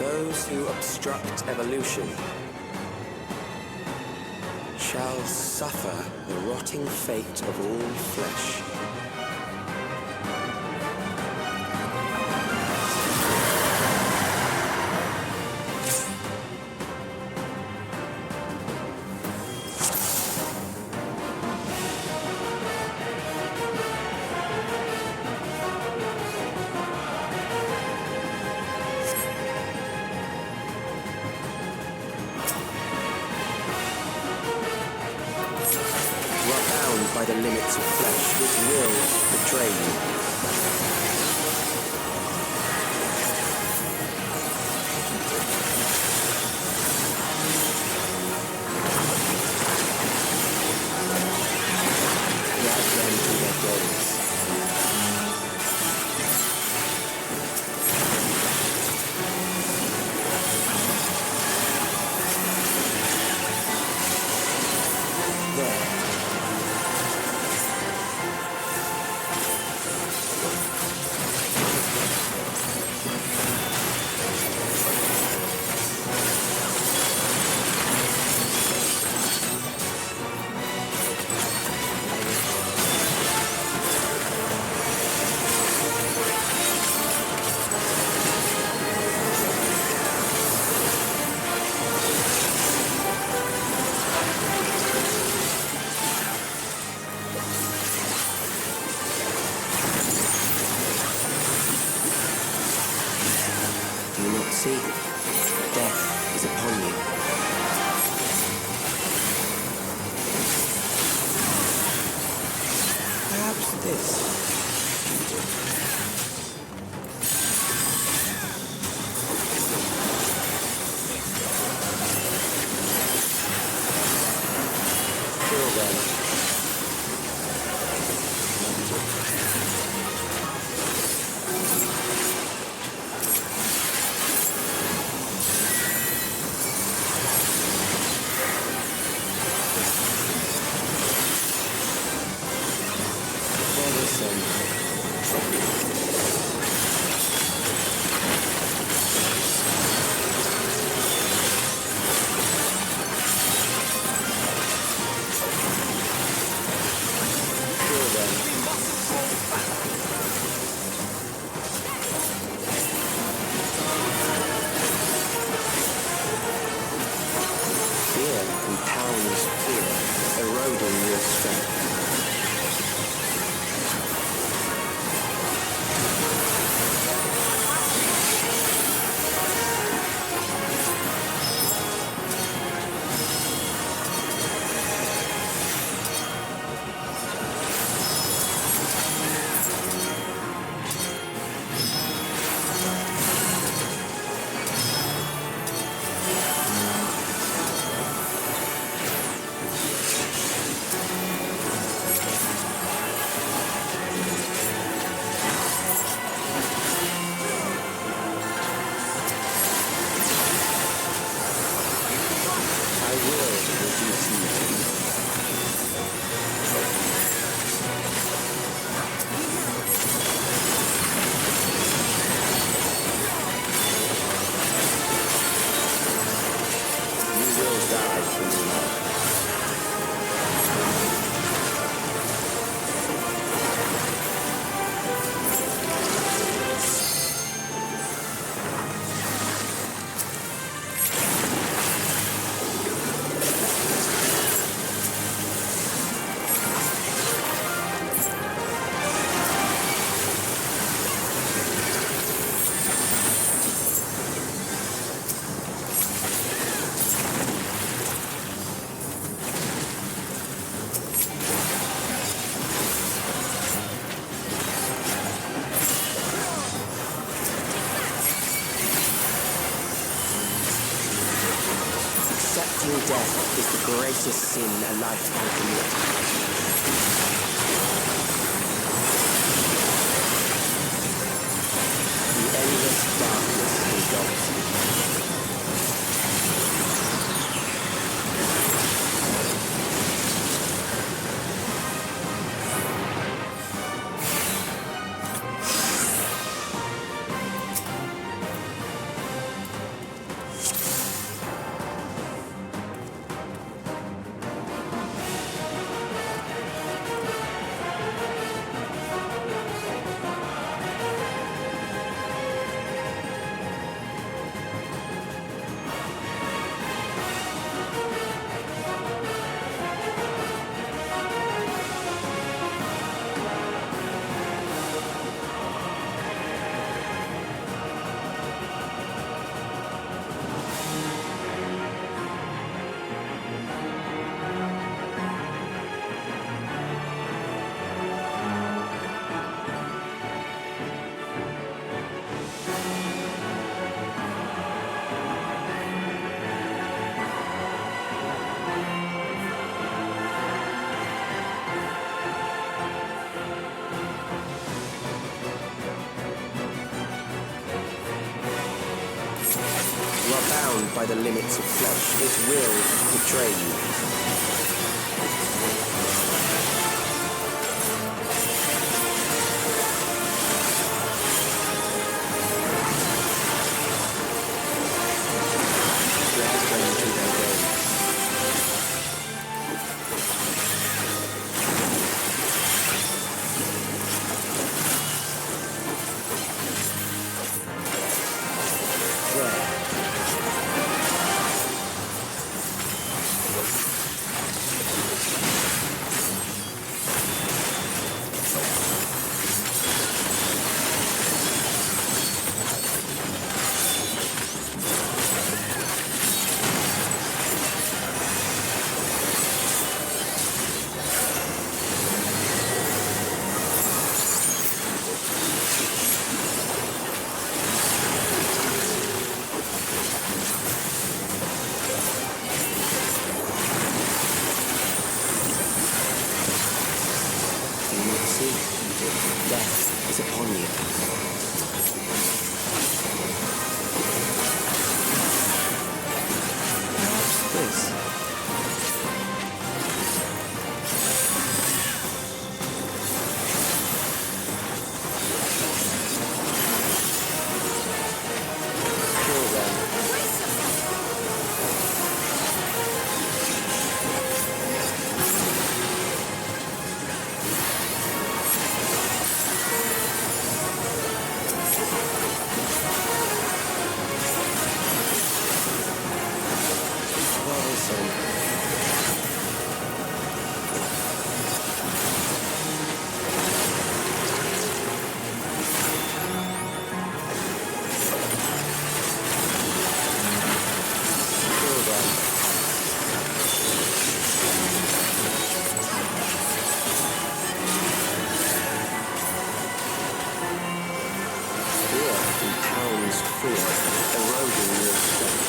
Those who obstruct evolution shall suffer the rotting fate of all flesh. By the limits of flesh, which will betray you. Drag them to their graves. Do you not see? Death is upon you. Perhaps this. Kill them. Fear compounds fear, eroding your strength. Accepting death is the greatest sin a life can commit. The endless darkness engulfs you. You are bound by the limits of flesh. It will betray you. Let them to their graves. Death is upon you. Perhaps this. Kill them. Eroding your strength.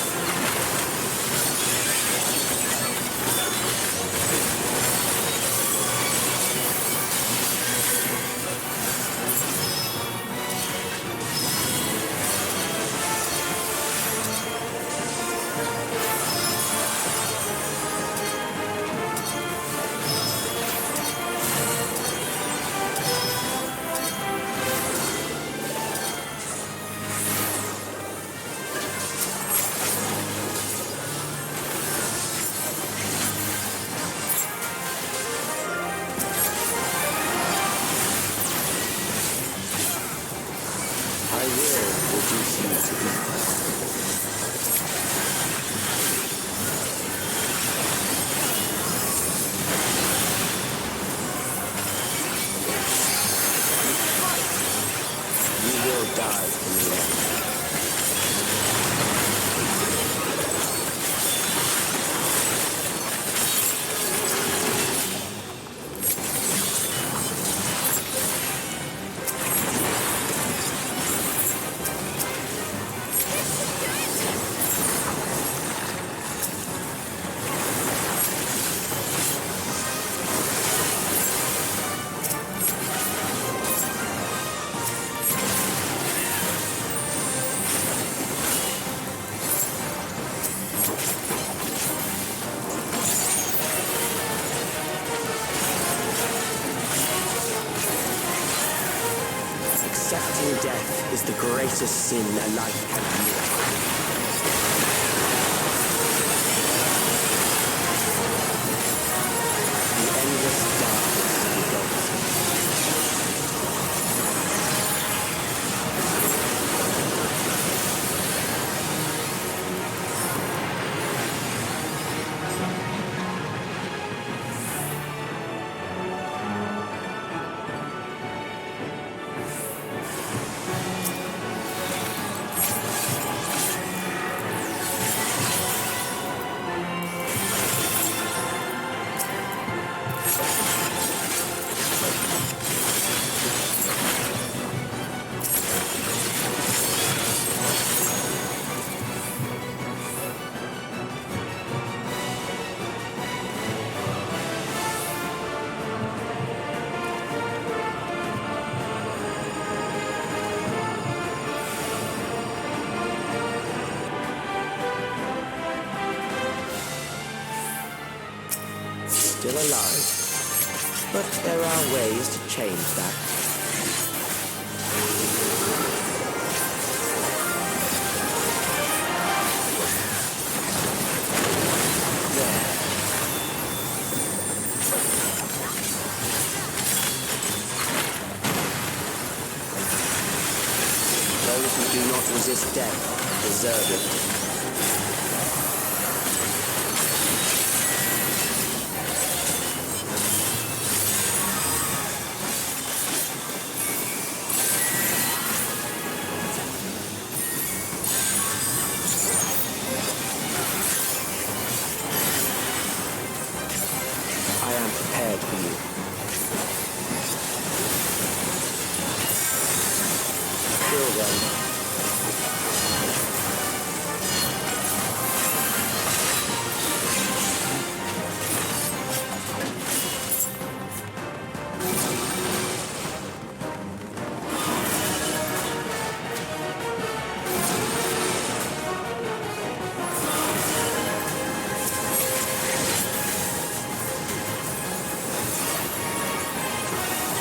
I will reduce you to ether. You will die from the end. Accepting death is the greatest sin a life can commit. The endless darkness engulfs me. still alive. But there are ways to change that. There. Those who do not resist death deserve it. I am prepared for you. Kill them.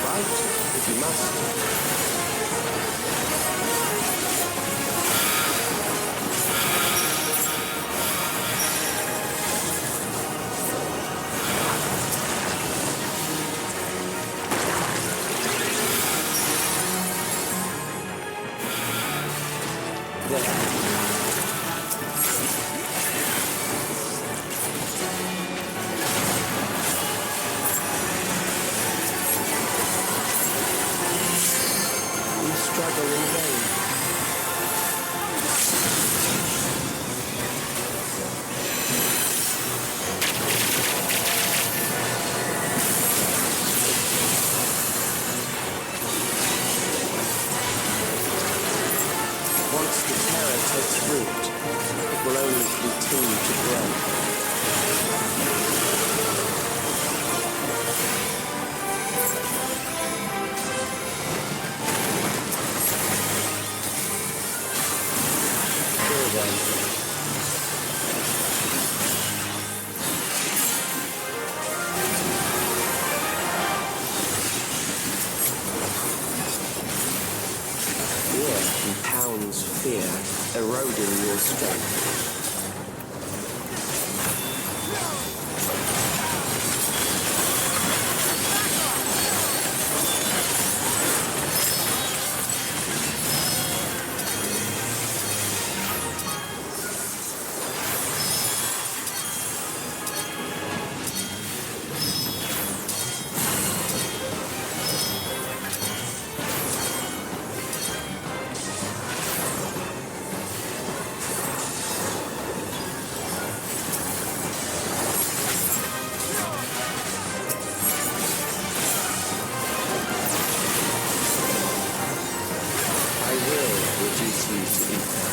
Fight if you must. There. You struggle in vain. Once the terror takes root, it will only continue to grow. Kill them. Fear compounds fear, eroding your strength. I will reduce you to ether.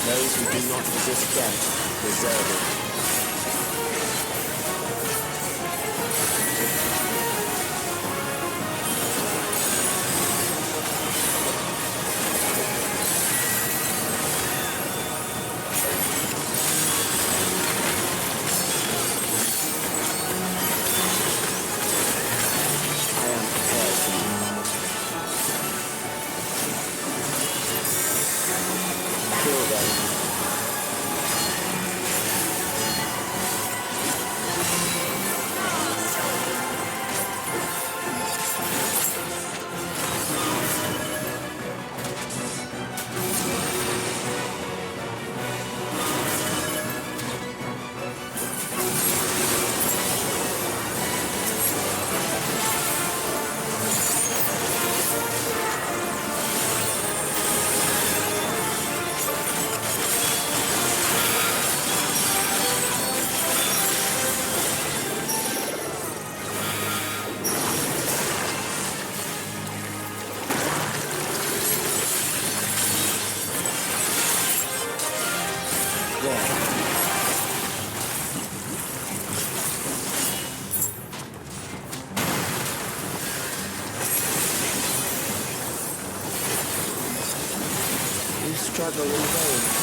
Those who do not resist death deserve it. I am prepared for you. Kill them. struggle in vain.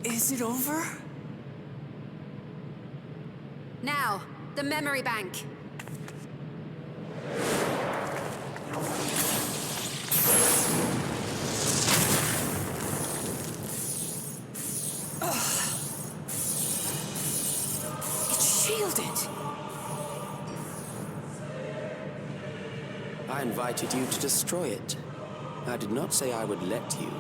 Is it over? Now, the memory bank. It's shielded. I invited you to destroy it. I did not say I would let you.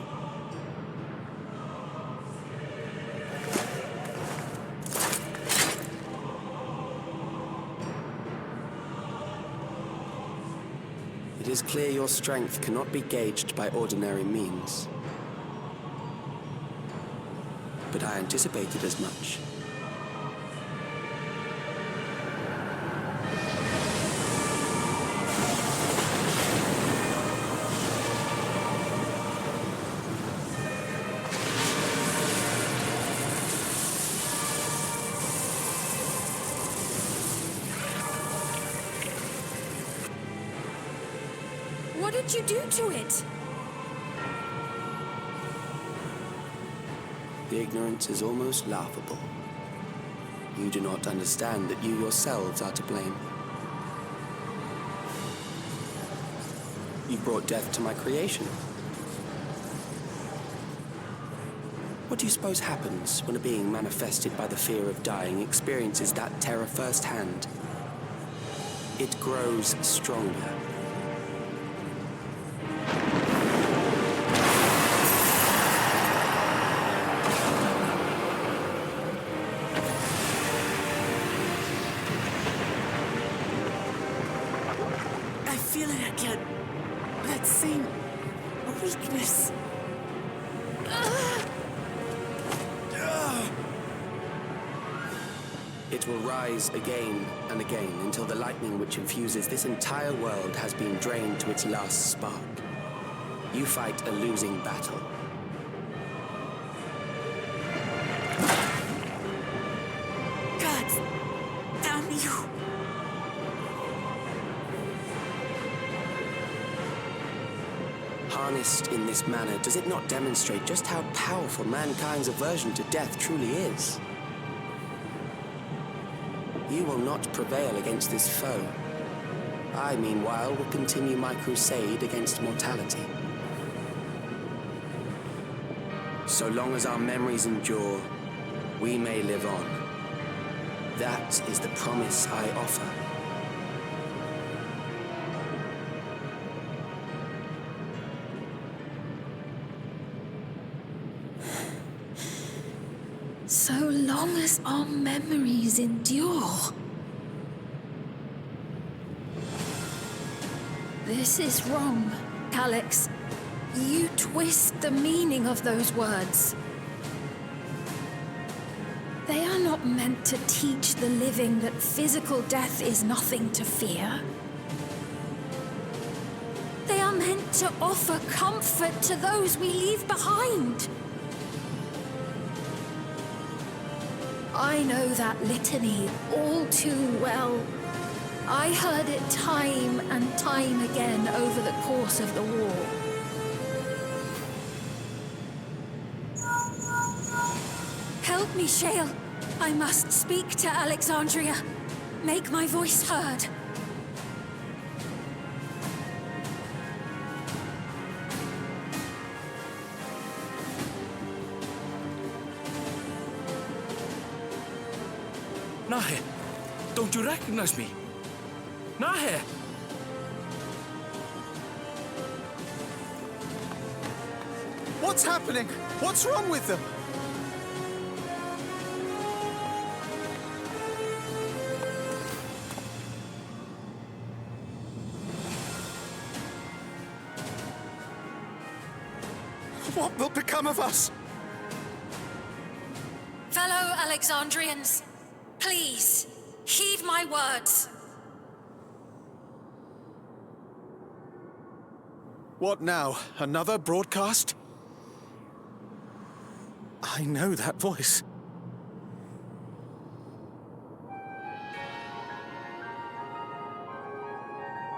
It is clear your strength cannot be gauged by ordinary means. But I anticipated as much. What did you do to it? The ignorance is almost laughable. You do not understand that you yourselves are to blame. You brought death to my creation. What do you suppose happens when a being manifested by the fear of dying experiences that terror firsthand? It grows stronger. I feel it again. That same weakness. It will rise again and again until the lightning which infuses this entire world has been drained to its last spark. You fight a losing battle. God damn you. Harnessed in this manner, does it not demonstrate just how powerful mankind's aversion to death truly is? You will not prevail against this foe. I, meanwhile, will continue my crusade against mortality. So long as our memories endure, we may live on. That is the promise I offer. So long as our memories endure. This is wrong, Calix. You twist the meaning of those words. They are not meant to teach the living that physical death is nothing to fear. They are meant to offer comfort to those we leave behind. I know that litany all too well. I heard it time and time again over the course of the war. Help me, Shale. I must speak to Alexandria. Make my voice heard. Nahe, don't you recognize me? Nahe! What's happening? What's wrong with them? What will become of us? Fellow Alexandrians, please, heed my words. What now? Another broadcast? I know that voice.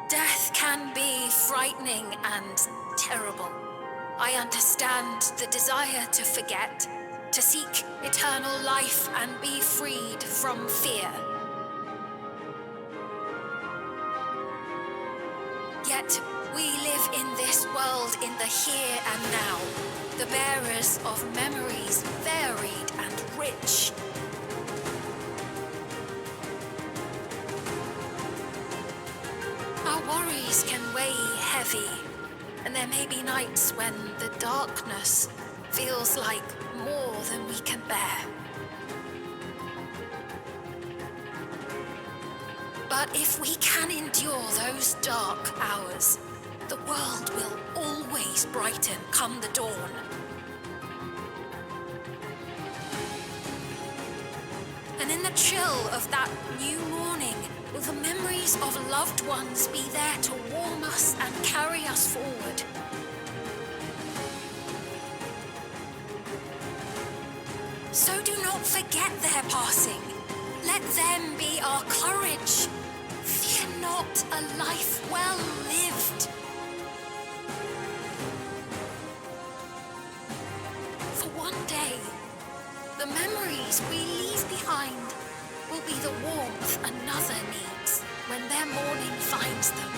Death can be frightening and terrible. I understand the desire to forget, to seek eternal life and be freed from fear. Yet we live in this world in the here and now, the bearers of memories varied and rich. Our worries can weigh heavy, and there may be nights when the darkness feels like more than we can bear. But if we can endure those dark hours, the world will always brighten come the dawn. And in the chill of that new morning, will the memories of loved ones be there to warm us and carry us forward? So do not forget their passing. Let them be our courage. Fear not a life well lived. For one day, the memories we leave behind will be the warmth another needs when their morning finds them.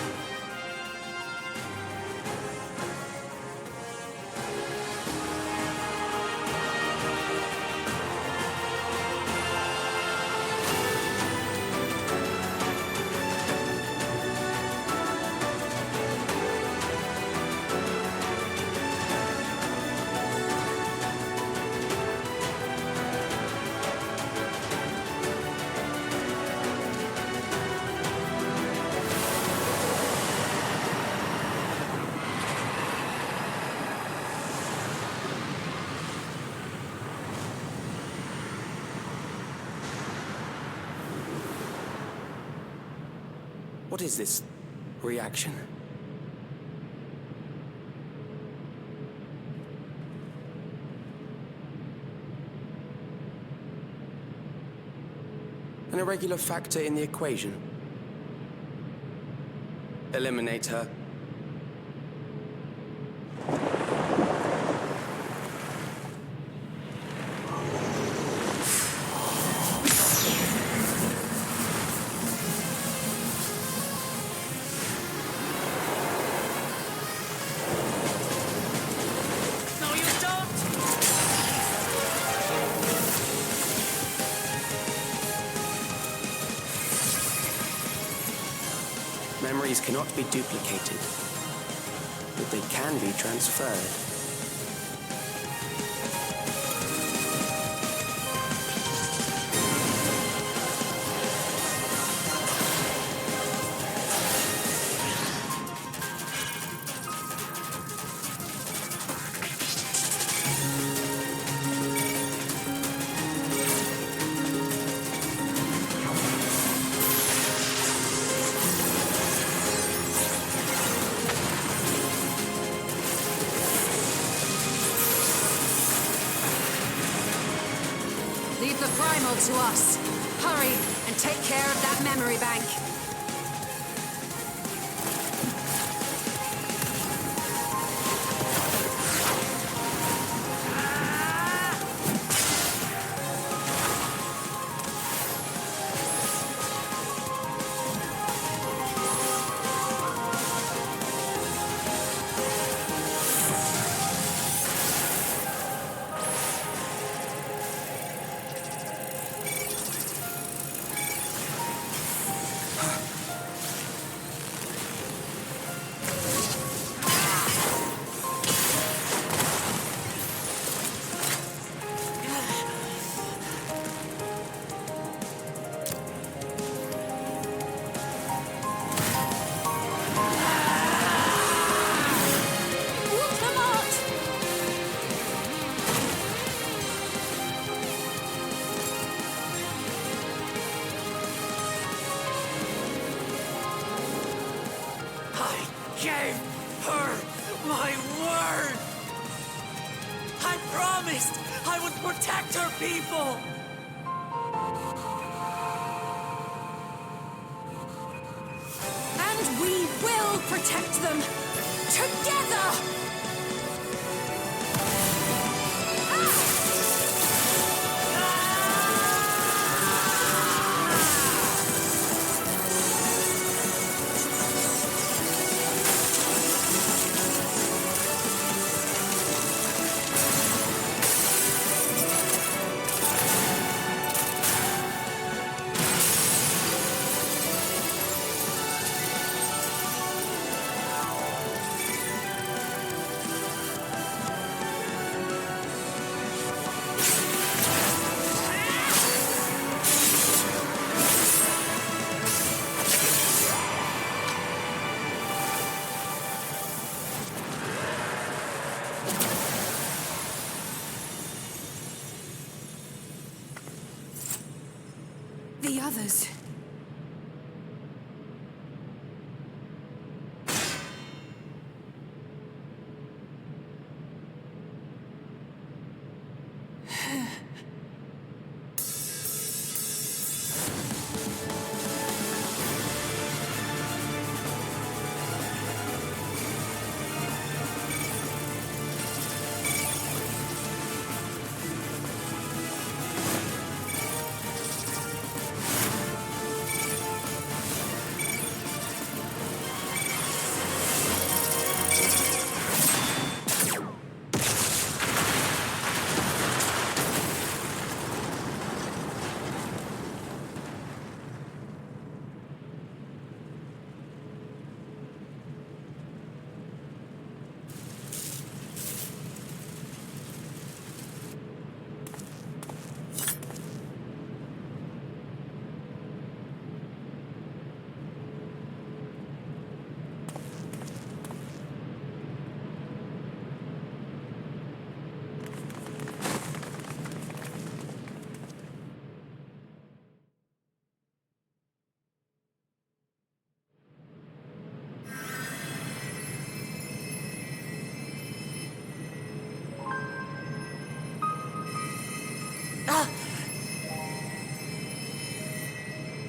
What is this reaction? An irregular factor in the equation. Eliminate her. Memories cannot be duplicated, but they can be transferred. Leave the primal to us. Hurry and take care of that memory bank. gave her my word! I promised I would protect her people! And we will protect them! Together! The others.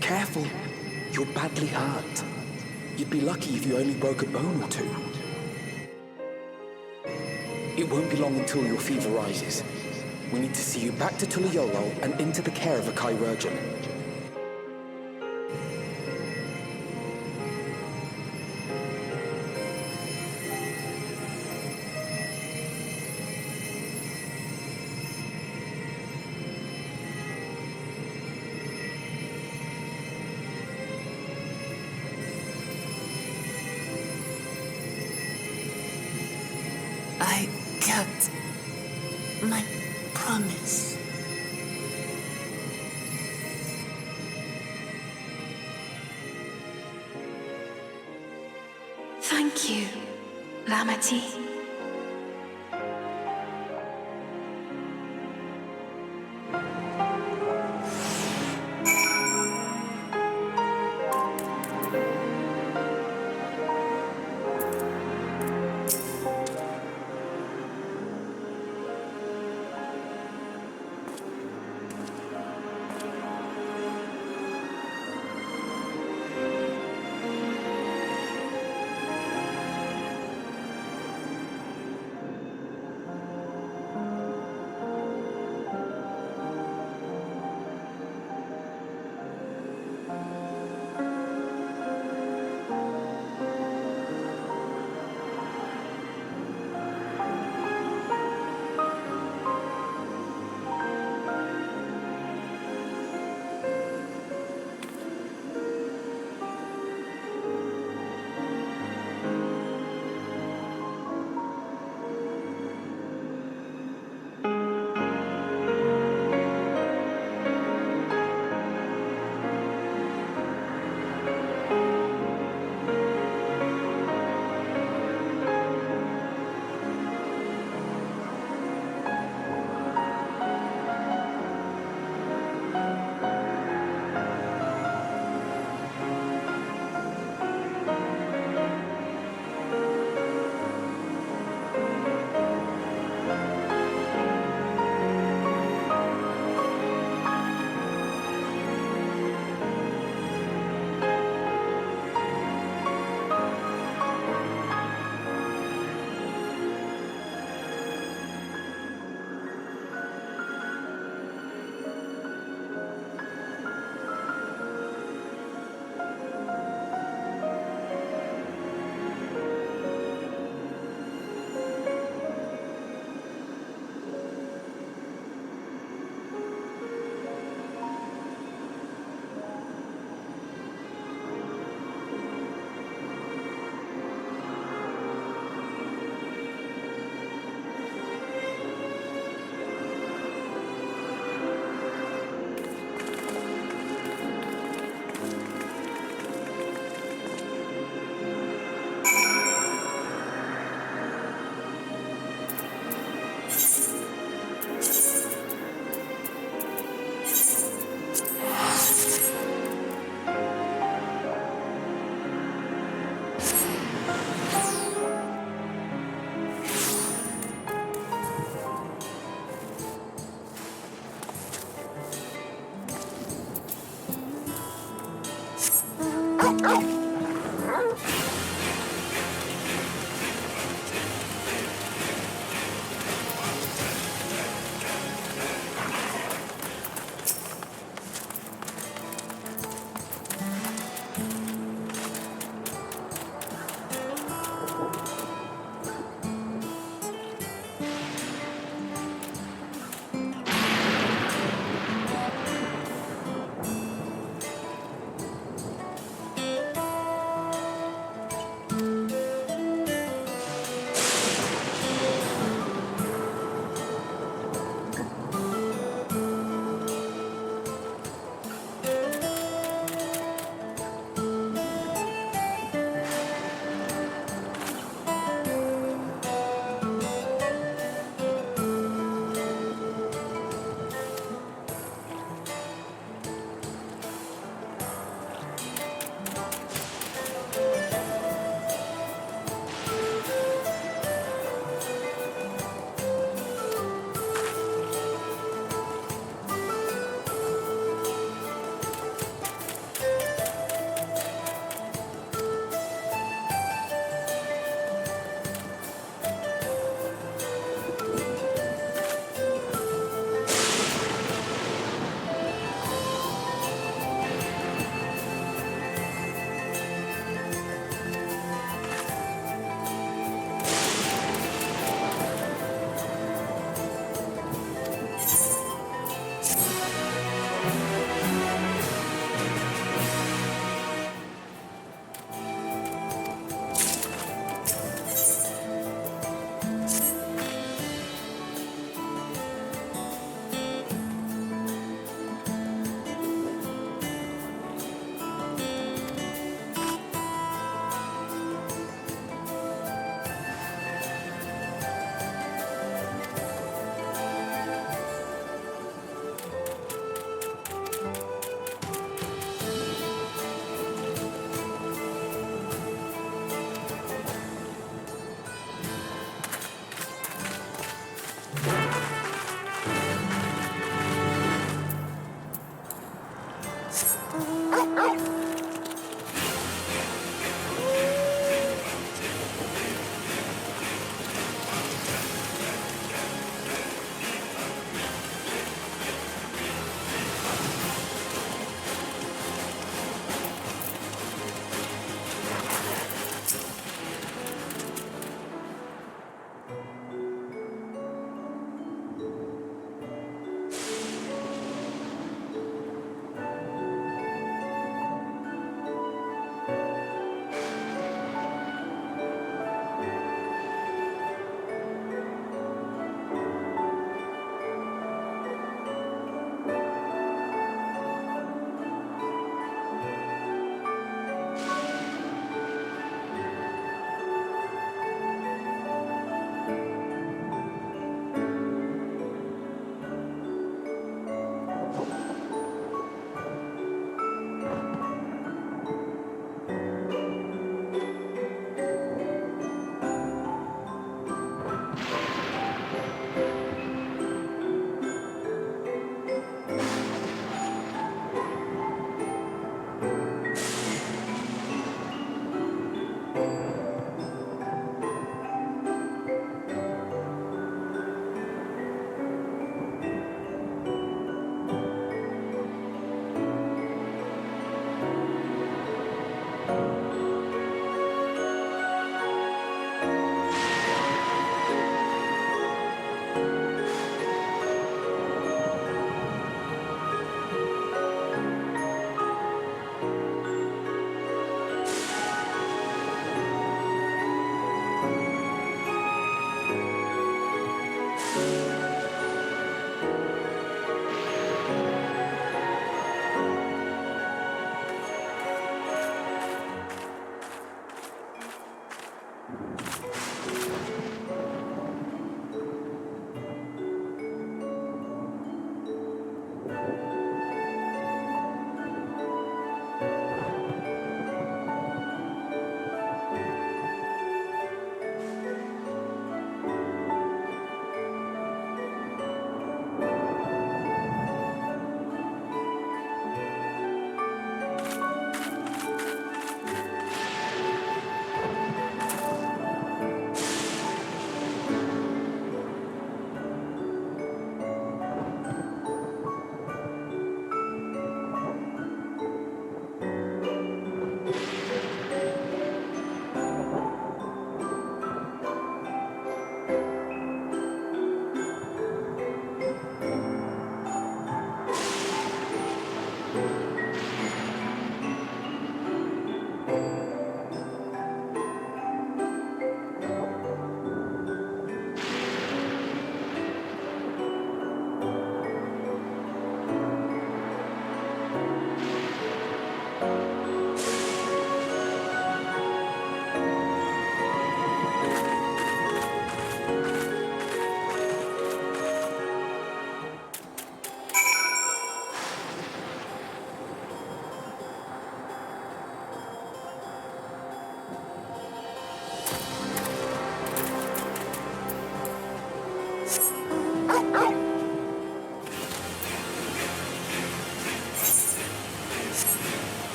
Careful. You're badly hurt. You'd be lucky if you only broke a bone or two. It won't be long until your fever rises. We need to see you back to Tulayolo and into the care of a chirurgeon. I kept my promise. Thank you, Lamati.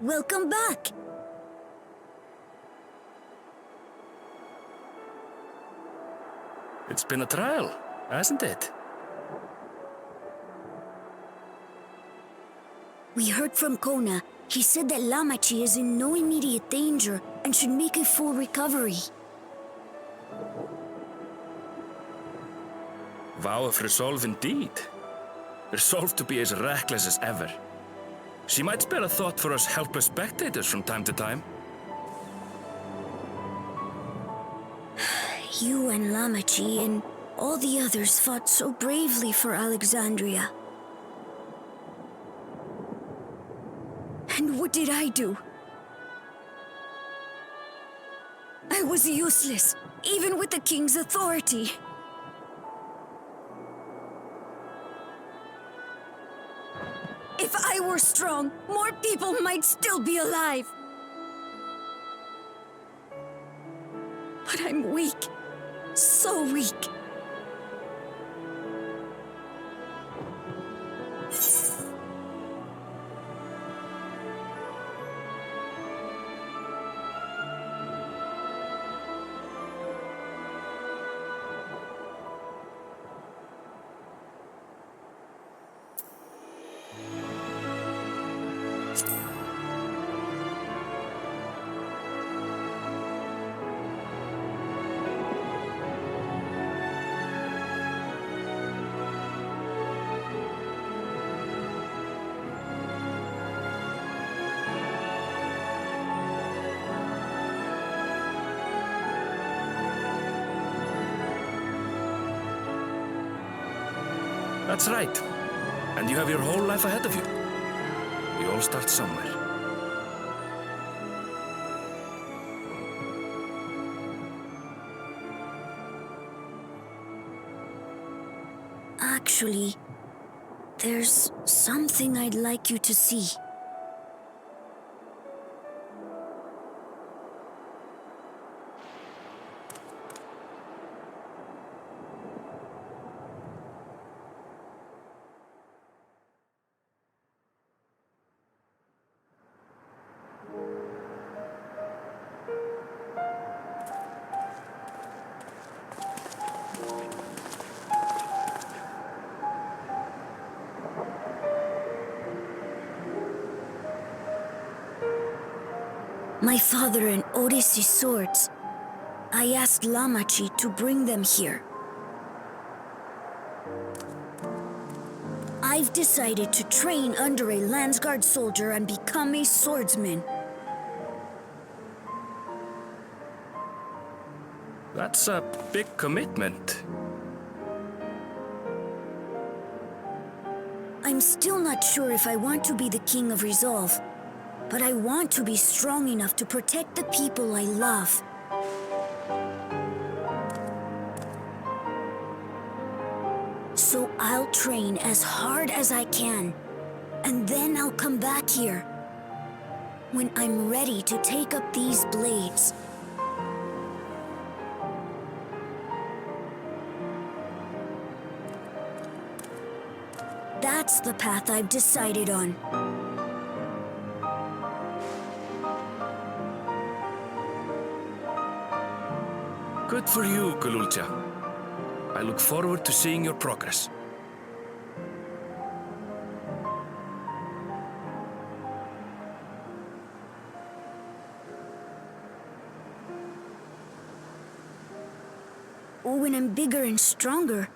welcome back. It's been a trial, hasn't it? We heard from Kona. He said that Lamachi is in no immediate danger and should make a full recovery. Vow of resolve indeed. Resolved to be as reckless as ever. She might spare a thought for us helpless spectators from time to time. You and Lamachi and all the others fought so bravely for Alexandria. And what did I do? I was useless, even with the king's authority. If I were strong, more people might still be alive. But I'm weak. So weak. That's right. And you have your whole life ahead of you. We all start somewhere. Actually, there's something I'd like you to see. My father and Odyssey's swords. I asked Lamachi to bring them here. I've decided to train under a Landsguard soldier and become a swordsman. That's a big commitment. I'm still not sure if I want to be the King of Resolve, but I want to be strong enough to protect the people I love. So I'll train as hard as I can, and then I'll come back here when I'm ready to take up these blades. That's the path I've decided on. Good for you, Kululcha. I look forward to seeing your progress. When I'm bigger and stronger,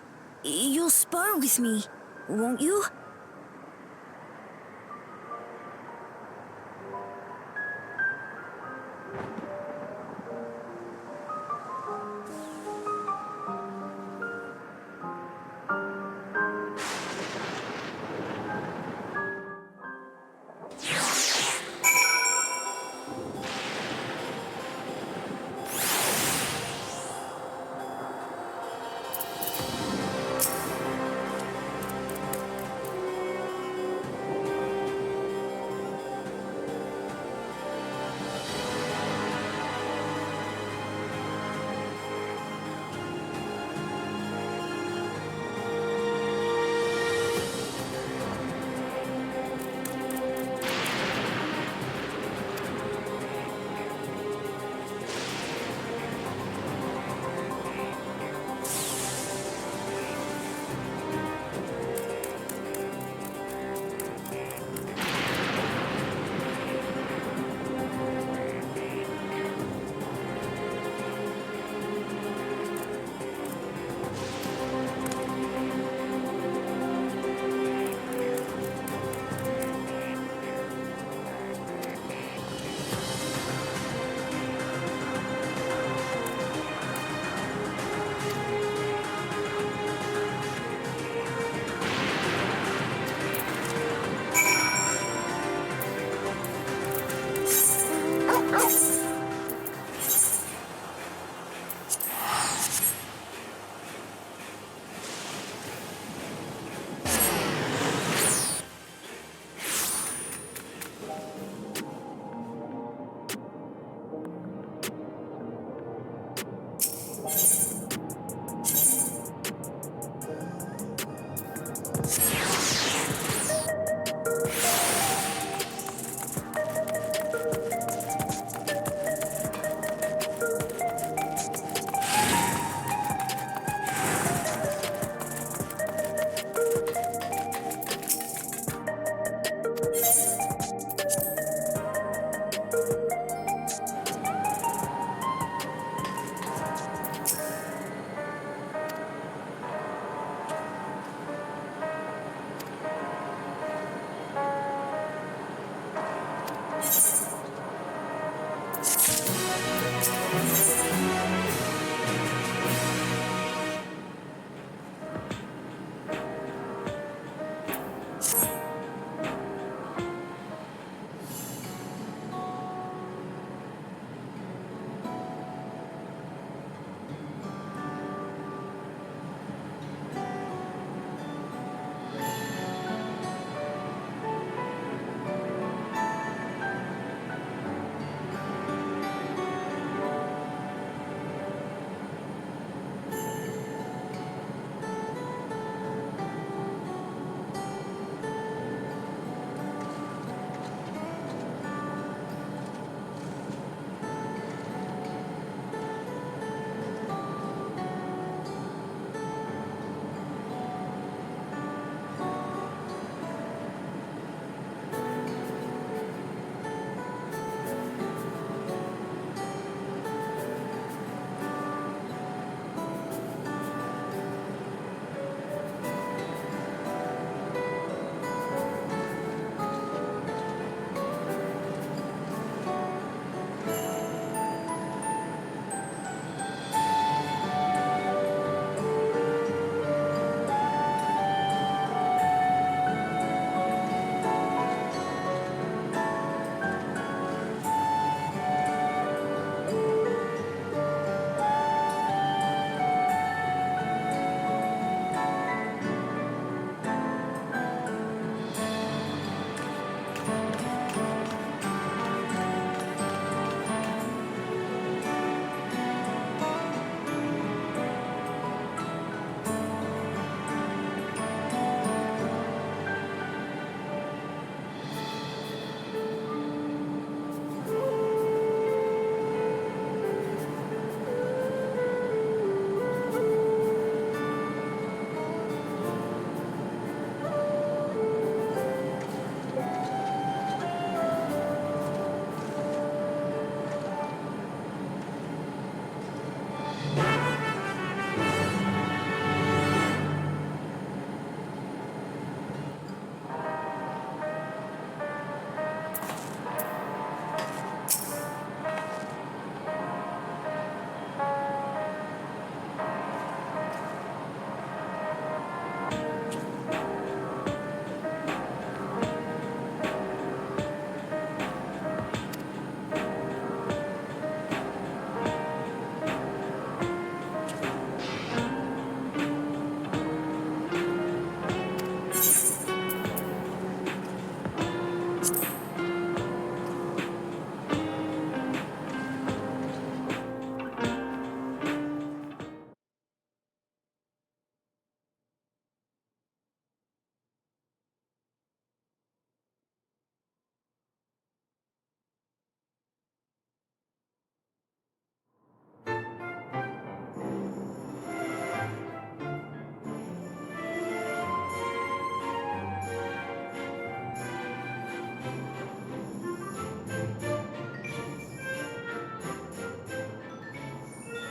you'll spar with me, won't you?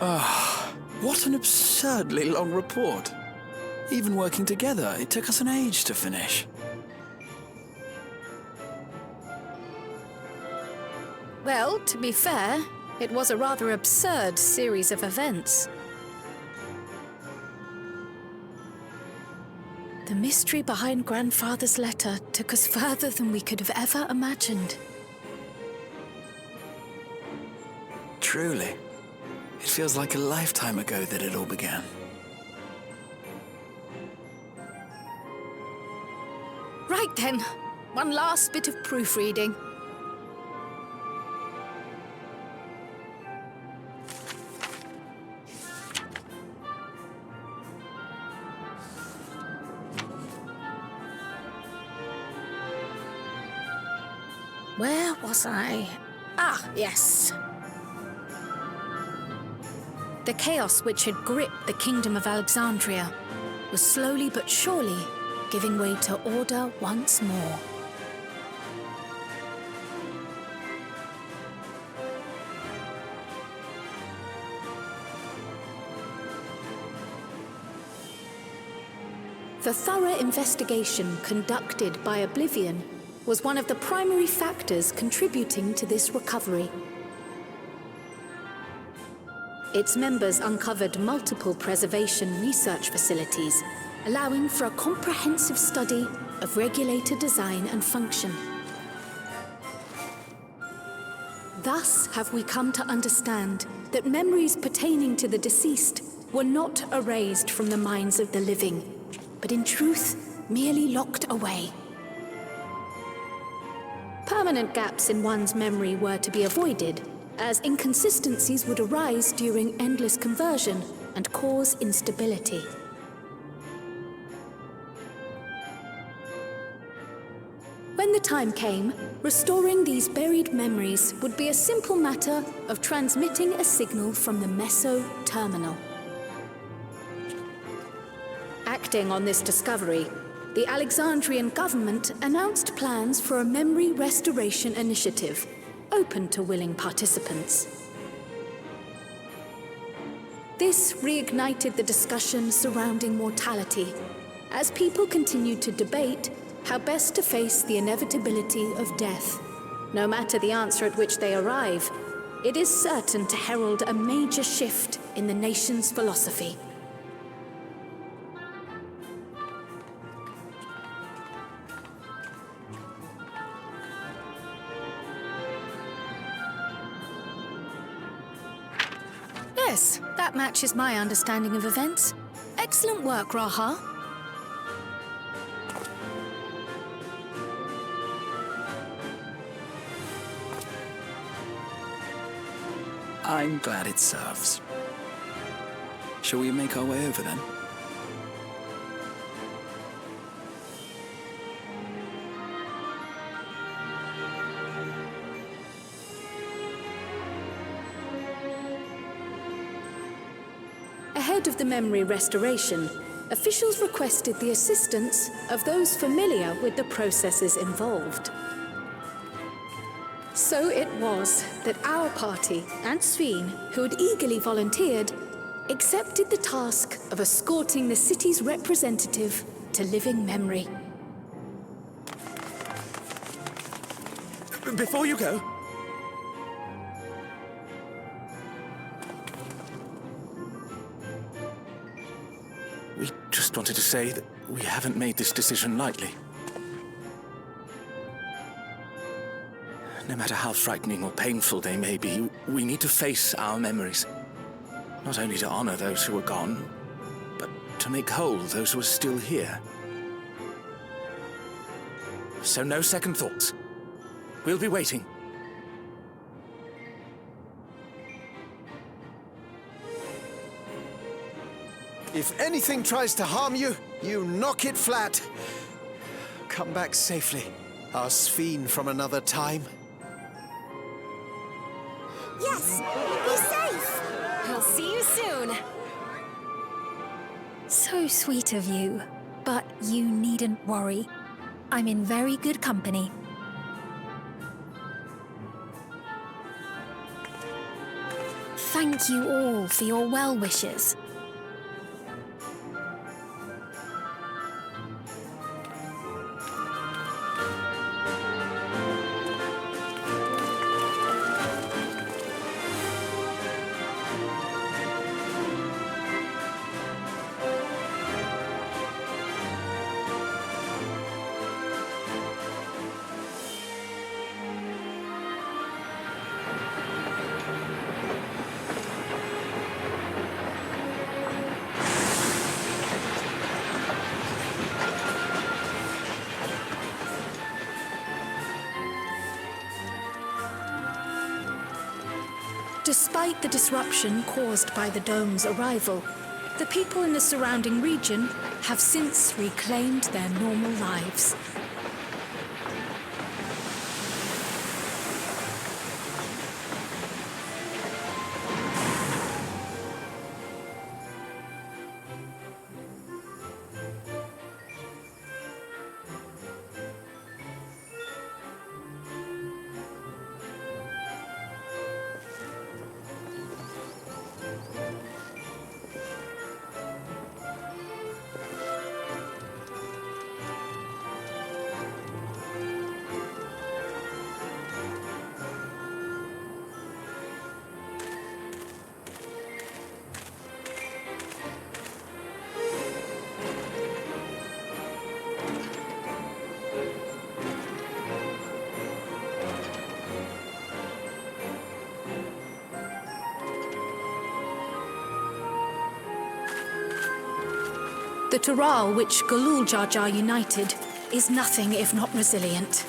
What an absurdly long report. Even working together, it took us an age to finish. Well, to be fair, it was a rather absurd series of events. The mystery behind Grandfather's letter took us further than we could have ever imagined. Truly. It feels like a lifetime ago that it all began. Right then, one last bit of proofreading. Where was I? Ah, yes. The chaos which had gripped the Kingdom of Alexandria was slowly but surely giving way to order once more. The thorough investigation conducted by Oblivion was one of the primary factors contributing to this recovery. Its members uncovered multiple preservation research facilities, allowing for a comprehensive study of regulator design and function. Thus have we come to understand that memories pertaining to the deceased were not erased from the minds of the living, but in truth, merely locked away. Permanent gaps in one's memory were to be avoided, as inconsistencies would arise during endless conversion and cause instability. When the time came, restoring these buried memories would be a simple matter of transmitting a signal from the Meso terminal. Acting on this discovery, the Alexandrian government announced plans for a memory restoration initiative, open to willing participants. This reignited the discussion surrounding mortality, as people continued to debate how best to face the inevitability of death. No matter the answer at which they arrive, it is certain to herald a major shift in the nation's philosophy. Yes, that matches my understanding of events. Excellent work, Raha. I'm glad it serves. Shall we make our way over then? Ahead of the memory restoration, officials requested the assistance of those familiar with the processes involved. So it was that our party and Sveen, who had eagerly volunteered, accepted the task of escorting the city's representative to living memory. Before you go, we just wanted to say that we haven't made this decision lightly. No matter how frightening or painful they may be, we need to face our memories. Not only to honor those who are gone, but to make whole those who are still here. So no second thoughts. We'll be waiting. If anything tries to harm you, you knock it flat. Come back safely, our Sveen from another time. Yes! Be safe! I'll see you soon. So sweet of you, but you needn't worry. I'm in very good company. thank you all for your well wishes. Despite the disruption caused by the dome's arrival, the people in the surrounding region have since reclaimed their normal lives. The Tural which Galul Jar Jar united is nothing if not resilient.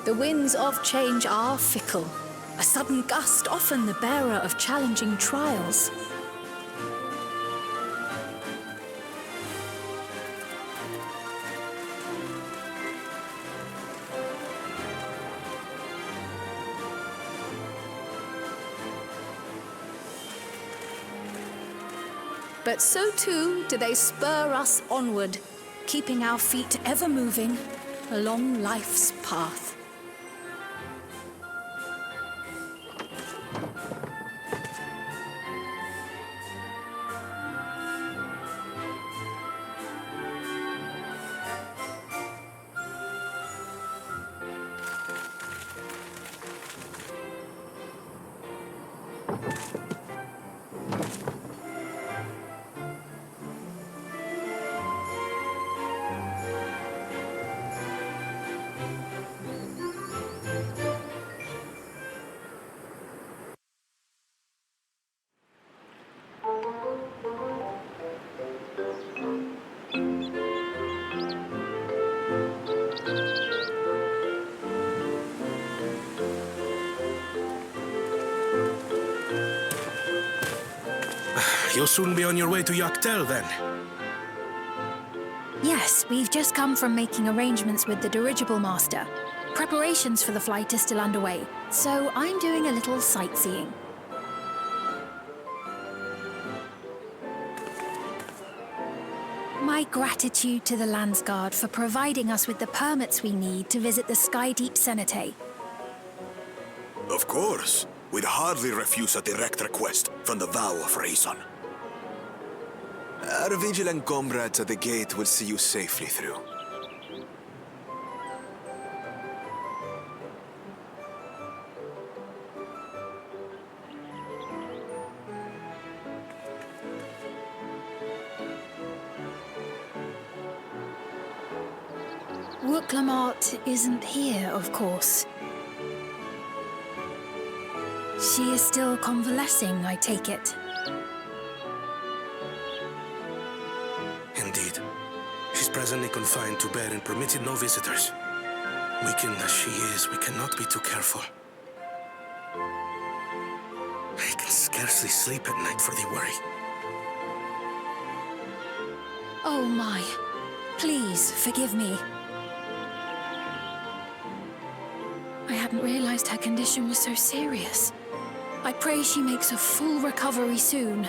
The winds of change are fickle. A sudden gust often the bearer of challenging trials. But so too do they spur us onward, keeping our feet ever moving along life's path. You'll soon be on your way to Yaktel, then? Yes, we've just come from making arrangements with the dirigible master. Preparations for the flight are still underway, so I'm doing a little sightseeing. My gratitude to the Landsguard for providing us with the permits we need to visit the Skydeep Cenotaph. Of course. We'd hardly refuse a direct request from the vow of Rayson. Our vigilant comrades at the gate will see you safely through. Wooklamart isn't here, of course. She is still convalescing, I take it. Indeed. She's presently confined to bed and permitted no visitors. Weakened as she is, we cannot be too careful. I can scarcely sleep at night for the worry. Oh my. Please, forgive me. I hadn't realized her condition was so serious. I pray she makes a full recovery soon.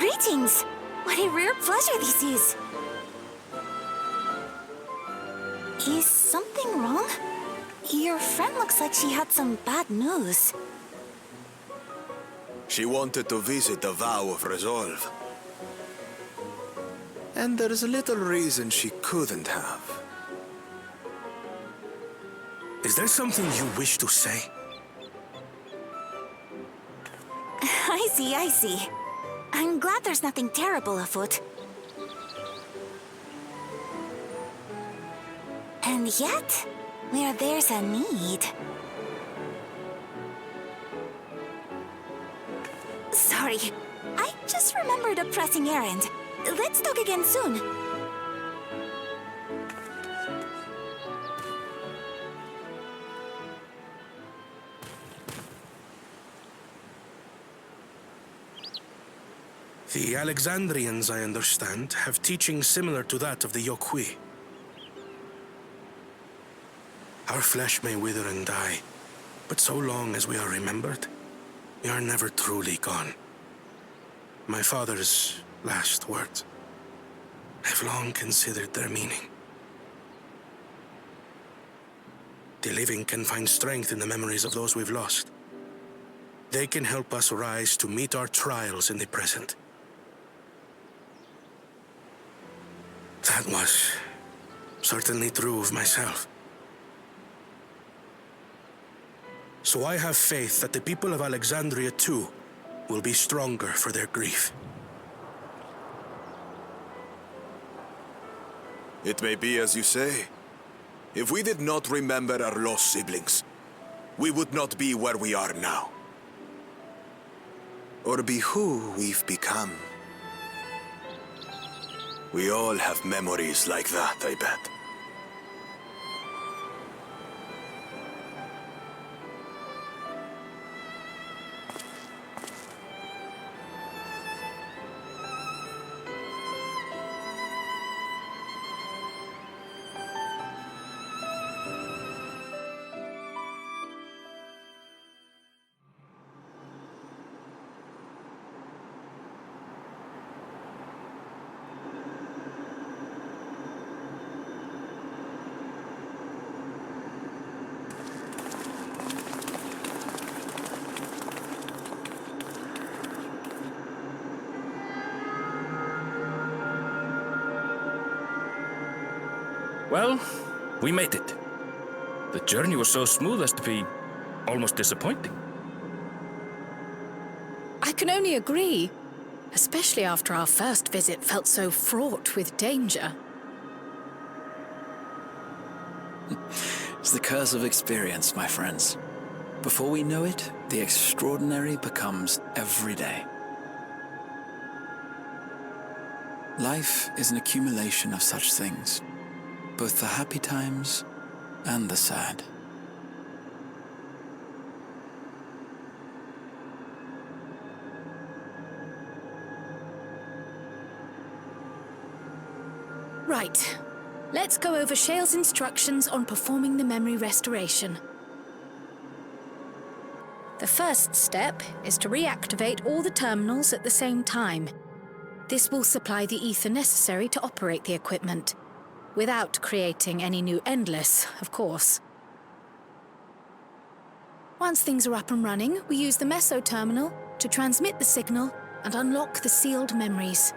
Greetings! What a rare pleasure this is! Is something wrong? Your friend looks like she had some bad news. She wanted to visit the Vow of Resolve. And there's a little reason she couldn't have. Is there something you wish to say? I see. I'm glad there's nothing terrible afoot. And yet, where there's a need... Sorry, I just remembered a pressing errand. Let's talk again soon. The Alexandrians, I understand, have teaching similar to that of the Yokui. Our flesh may wither and die, but so long as we are remembered, we are never truly gone. My father's last words, I've long considered their meaning. The living can find strength in the memories of those we've lost. They can help us rise to meet our trials in the present. That was certainly true of myself. So I have faith that the people of Alexandria too will be stronger for their grief. It may be as you say. If we did not remember our lost siblings, we would not be where we are now. Or be who we've become. We all have memories like that, I bet. Well, we made it. The journey was so smooth as to be almost disappointing. I can only agree, especially after our first visit felt so fraught with danger. It's the curse of experience, my friends. Before we know it, the extraordinary becomes everyday. Life is an accumulation of such things, both the happy times and the sad. Right. Let's go over Shale's instructions on performing the memory restoration. The first step is to reactivate all the terminals at the same time. This will supply the ether necessary to operate the equipment, without creating any new endless, of course. Once things are up and running, we use the meso terminal to transmit the signal and unlock the sealed memories.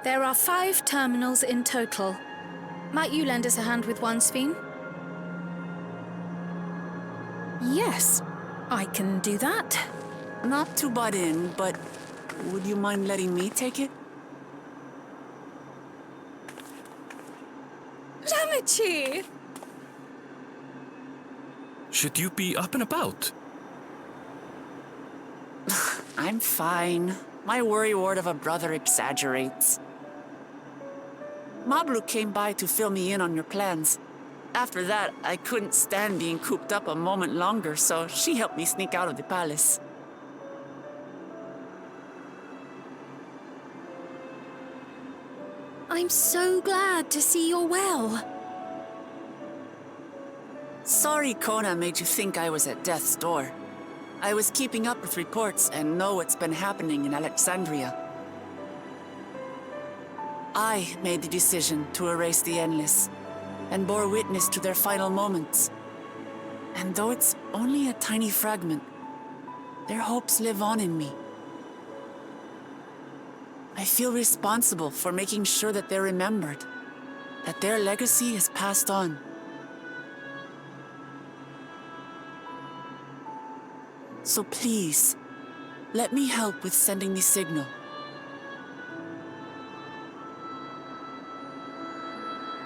There are 5 terminals in total. Might you lend us a hand with one, Sveen? Yes, I can do that. Not to butt in, but would you mind letting me take it? Ramichi! Should you be up and about? I'm fine. My worrywart of a brother exaggerates. Mablu came by to fill me in on your plans. After that, I couldn't stand being cooped up a moment longer, so she helped me sneak out of the palace. I'm so glad to see you're well. Sorry Kona made you think I was at death's door. I was keeping up with reports and know what's been happening in Alexandria. I made the decision to erase the Endless and bore witness to their final moments. And though it's only a tiny fragment, their hopes live on in me. I feel responsible for making sure that they're remembered, that their legacy is passed on. So please, let me help with sending the signal.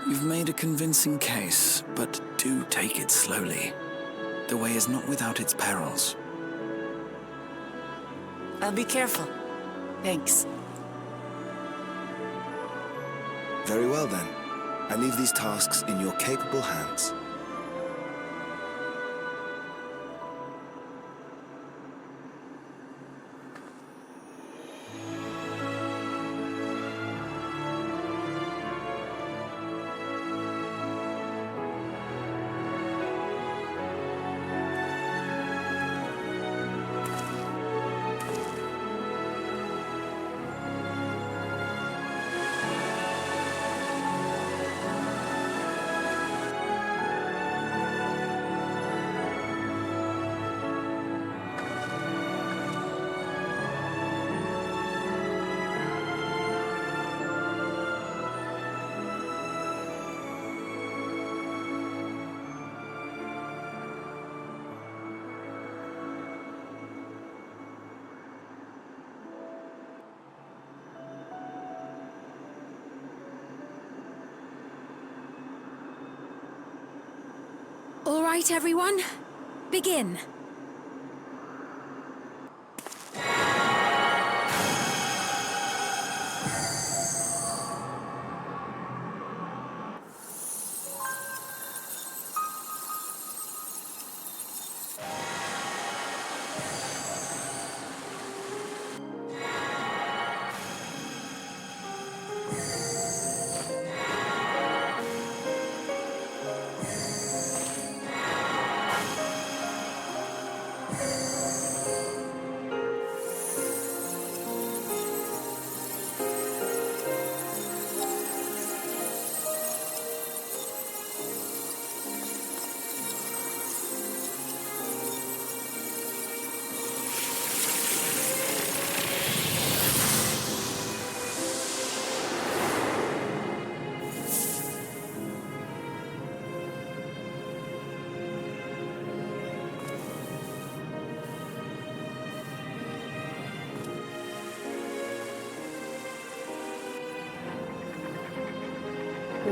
You've made a convincing case, but do take it slowly. The way is not without its perils. I'll be careful. Thanks. Very well then. I leave these tasks in your capable hands. All right, everyone. Begin.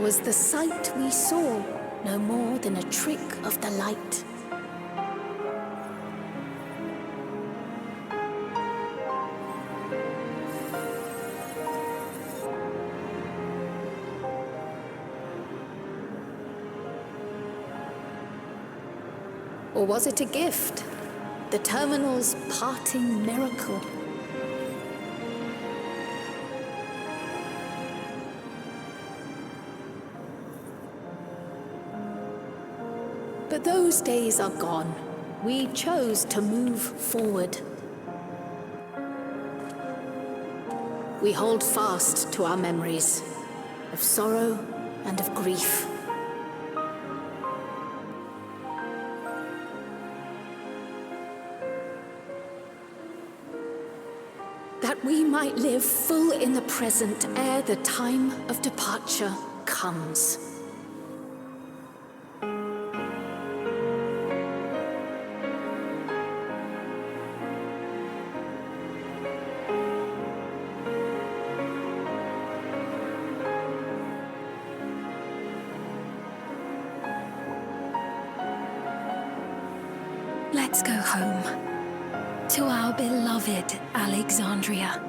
Was the sight we saw no more than a trick of the light? Or was it a gift? The terminal's parting miracle? But those days are gone. We chose to move forward. We hold fast to our memories of sorrow and of grief. That we might live full in the present ere the time of departure comes. Let's go home. To our beloved Alexandria.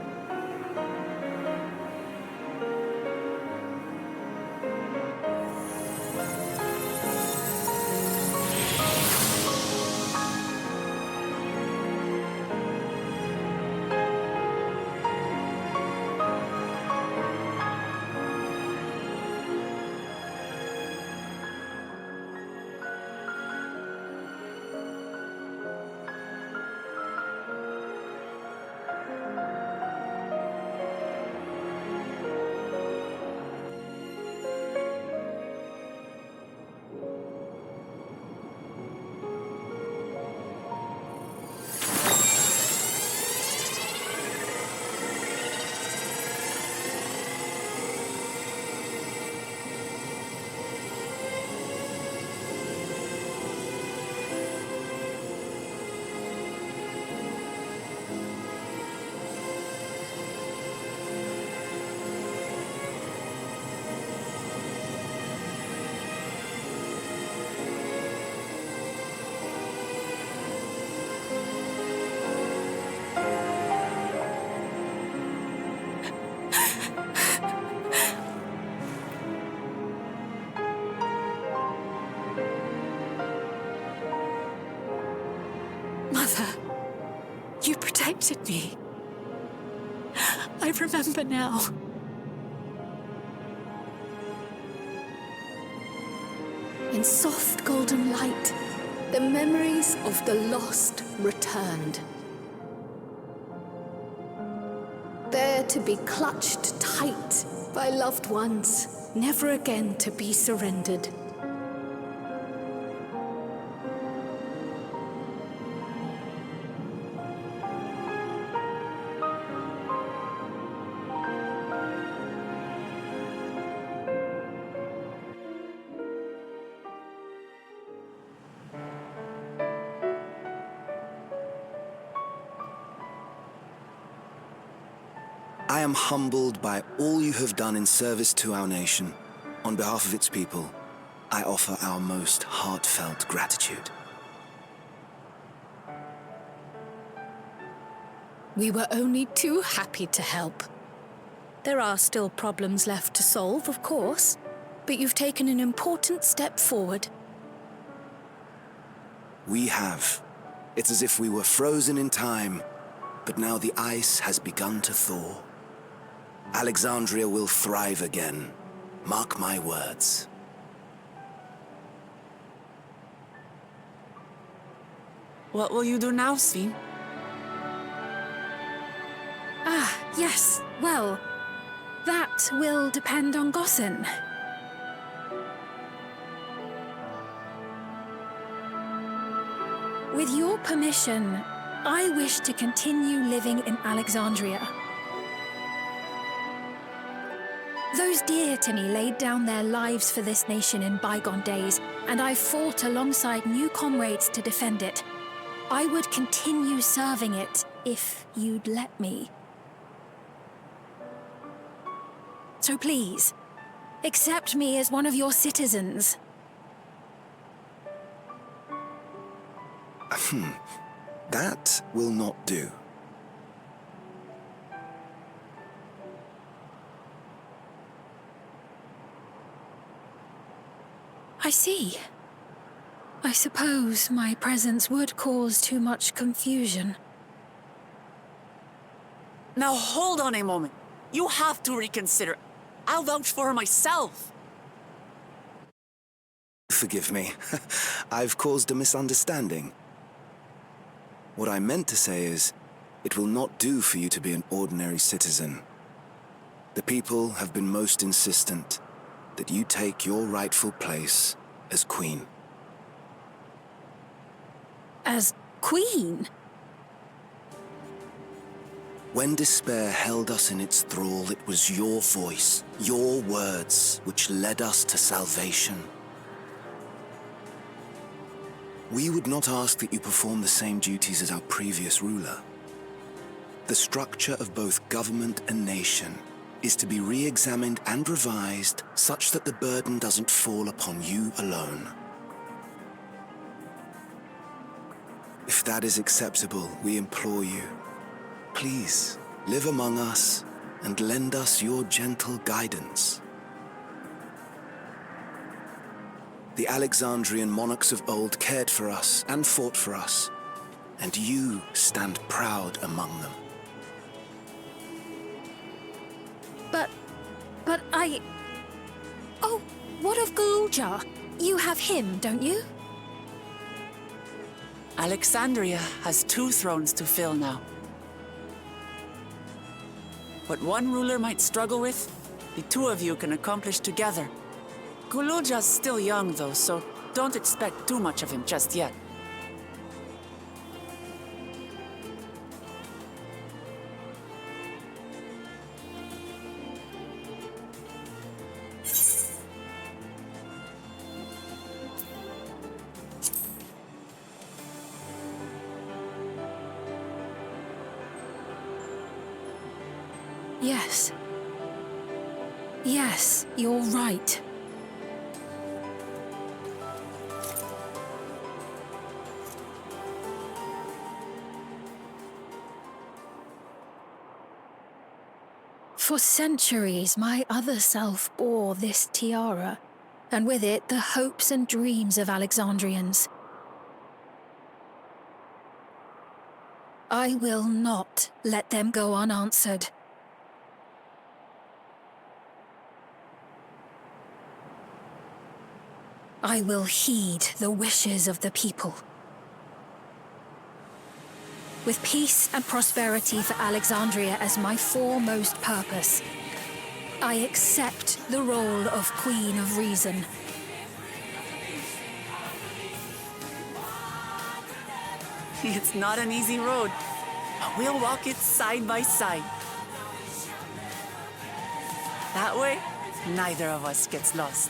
protected me. I remember now. In soft golden light, the memories of the lost returned. There to be clutched tight by loved ones, never again to be surrendered. I am humbled by all you have done in service to our nation. On behalf of its people, I offer our most heartfelt gratitude. We were only too happy to help. There are still problems left to solve, of course, but you've taken an important step forward. We have. It's as if we were frozen in time, but now the ice has begun to thaw. Alexandria will thrive again. Mark my words. What will you do now, Svi? Ah, yes. Well, that will depend on Gossen. With your permission, I wish to continue living in Alexandria. Those dear to me laid down their lives for this nation in bygone days, and I fought alongside new comrades to defend it. I would continue serving it if you'd let me. So please, accept me as one of your citizens. That will not do. I see. I suppose my presence would cause too much confusion. Now hold on a moment. You have to reconsider. I'll vouch for her myself. Forgive me. I've caused a misunderstanding. What I meant to say is, it will not do for you to be an ordinary citizen. The people have been most insistent that you take your rightful place as queen. As queen? When despair held us in its thrall, it was your voice, your words, which led us to salvation. We would not ask that you perform the same duties as our previous ruler. The structure of both government and nation is to be re-examined and revised such that the burden doesn't fall upon you alone. If that is acceptable, we implore you, please live among us and lend us your gentle guidance. The Alexandrian monarchs of old cared for us and fought for us, and you stand proud among them. But I... Oh, what of Galuja? You have him, don't you? Alexandria has 2 thrones to fill now. What one ruler might struggle with, the 2 of you can accomplish together. Galuja's still young, though, so don't expect too much of him just yet. Yes. Yes, you're right. For centuries, my other self bore this tiara, and with it the hopes and dreams of Alexandrians. I will not let them go unanswered. I will heed the wishes of the people. With peace and prosperity for Alexandria as my foremost purpose, I accept the role of Queen of Reason. It's not an easy road, but we'll walk it side by side. That way, neither of us gets lost.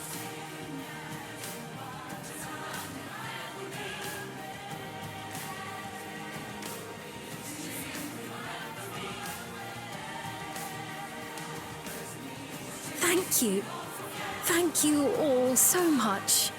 Thank you. Thank you all so much.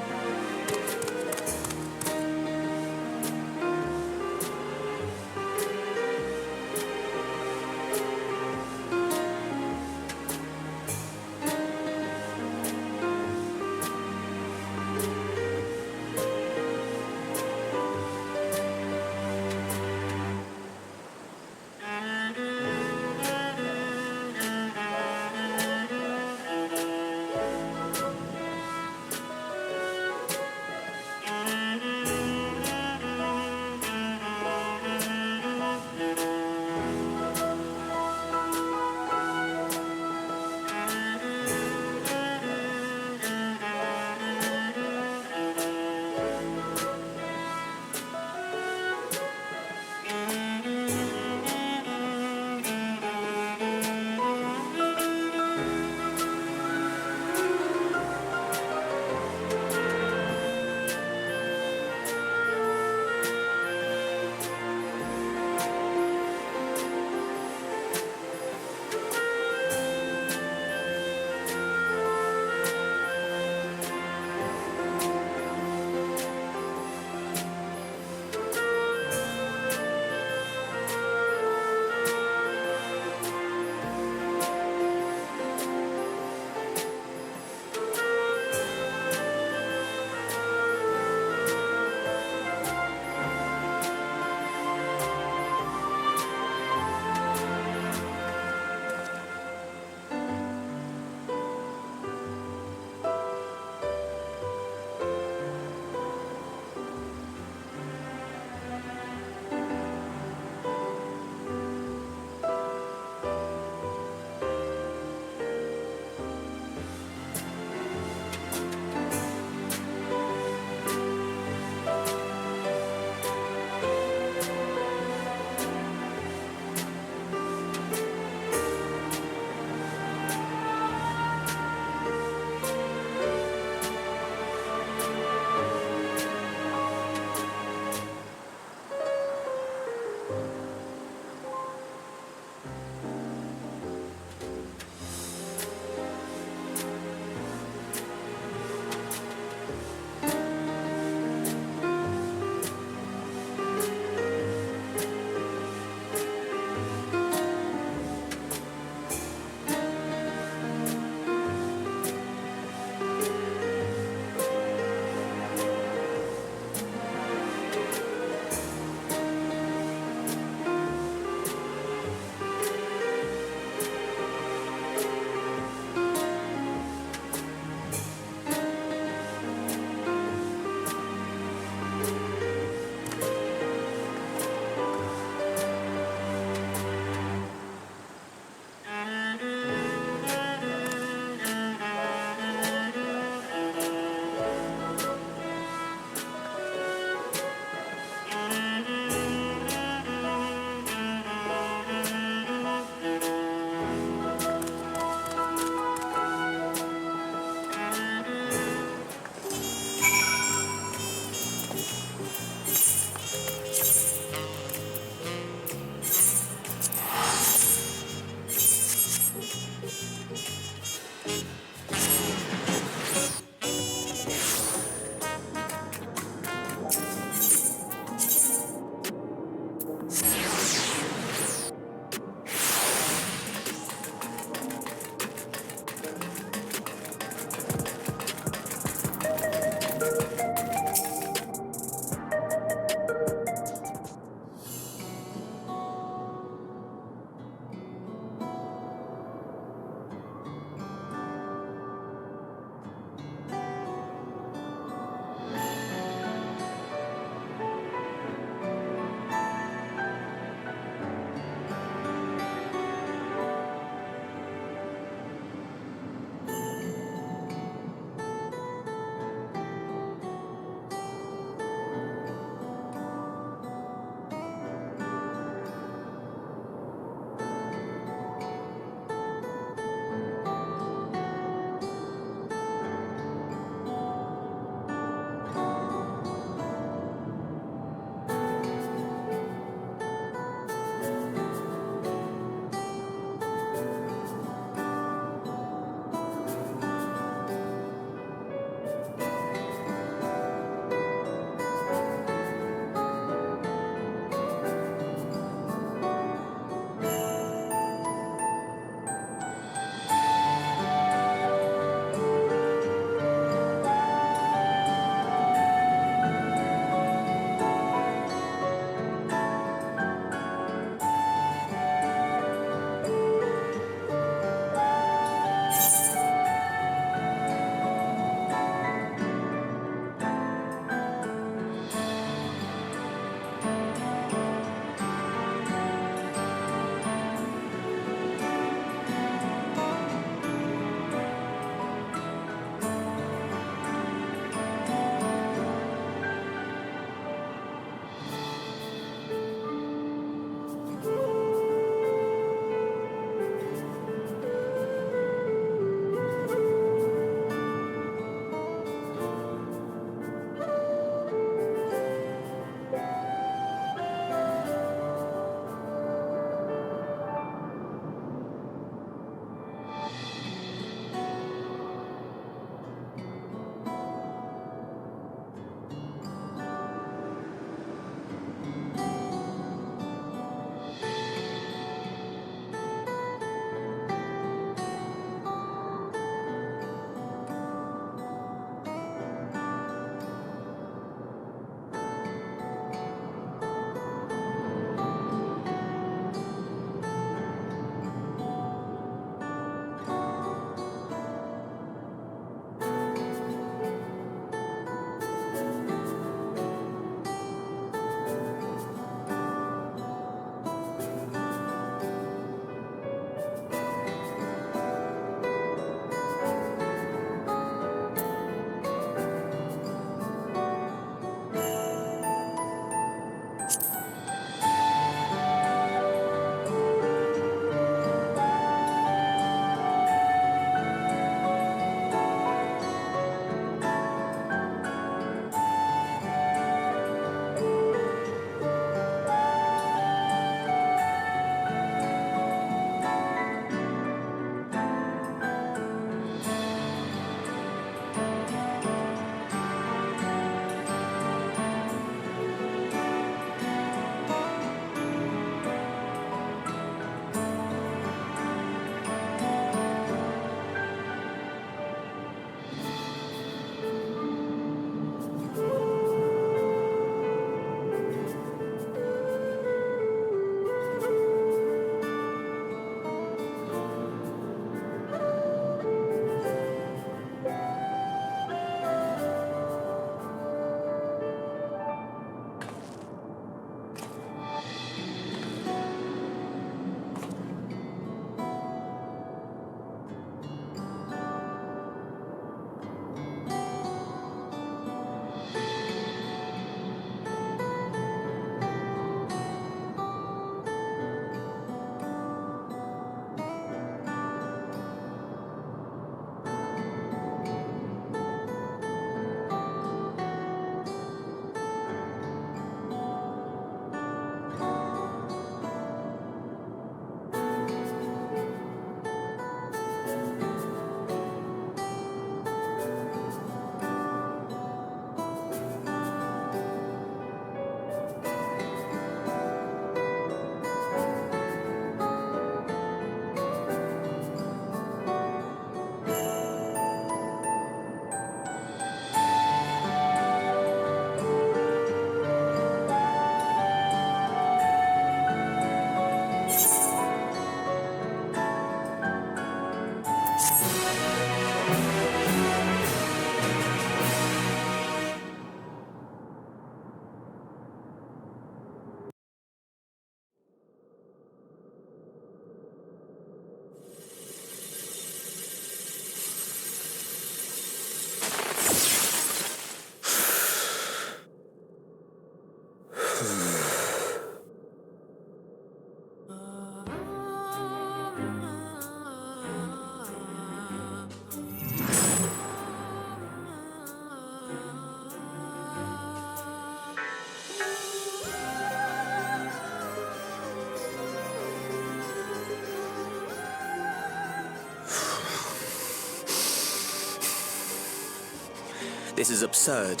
This is absurd.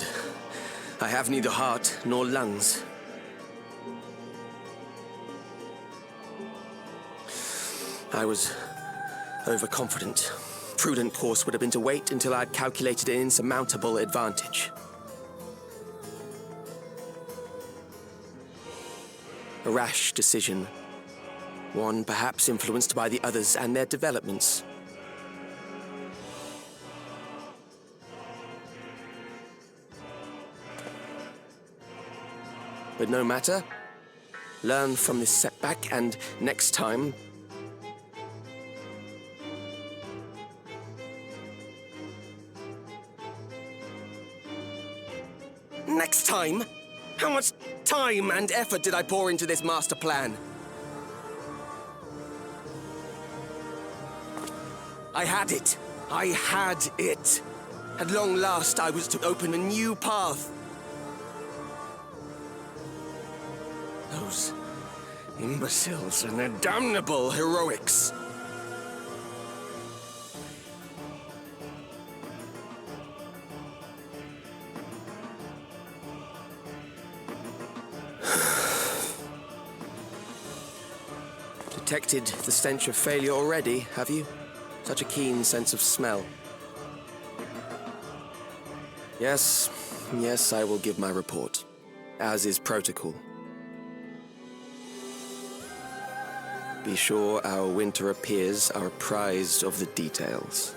I have neither heart nor lungs. I was overconfident. Prudent course would have been to wait until I'd calculated an insurmountable advantage. A rash decision. One perhaps influenced by the others and their developments. But no matter. Learn from this setback, and next time... Next time? How much time and effort did I pour into this master plan? I had it. I had it. At long last, I was to open a new path. Those imbeciles and their damnable heroics. Detected the stench of failure already, have you? Such a keen sense of smell. Yes, I will give my report, as is protocol. Be sure our winter peers are apprised of the details.